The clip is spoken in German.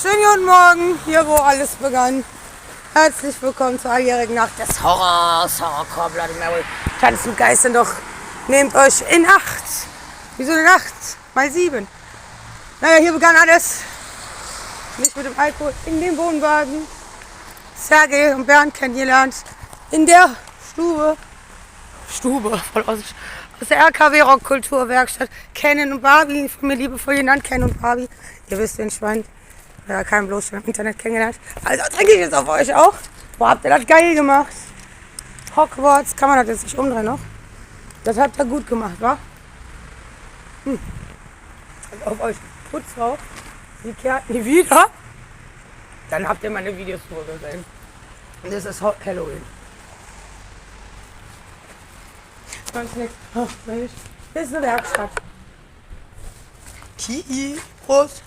Schönen guten Morgen, hier wo alles begann. Herzlich willkommen zur alljährigen Nacht des Horrors. Horrorcore, Bloody Mary. Tanzen Geistern doch. Nehmt euch in Acht. Wieso eine Nacht? Mal 7. Naja, hier begann alles. Nicht mit dem Alkohol in dem Wohnwagen. Sergej und Bernd kennengelernt. In der Stube voll aus der RKW Rockkulturwerkstatt. Kennen und Barbie, von mir liebevoll genannt, Ken und Barbie. Ihr wisst, den Schwein. Ja, kein bloß schon im Internet kennengelernt. Also trinke ich jetzt auf euch auch. Boah, habt ihr das geil gemacht. Hogwarts, kann man das jetzt nicht umdrehen noch? Das habt ihr gut gemacht, wa? Also auf euch Putzfrau. Die kehrt nie wieder. Dann habt ihr meine Videos vorgesehen. Und das ist Halloween. Sonst nichts. Das ist eine Werkstatt. Prost.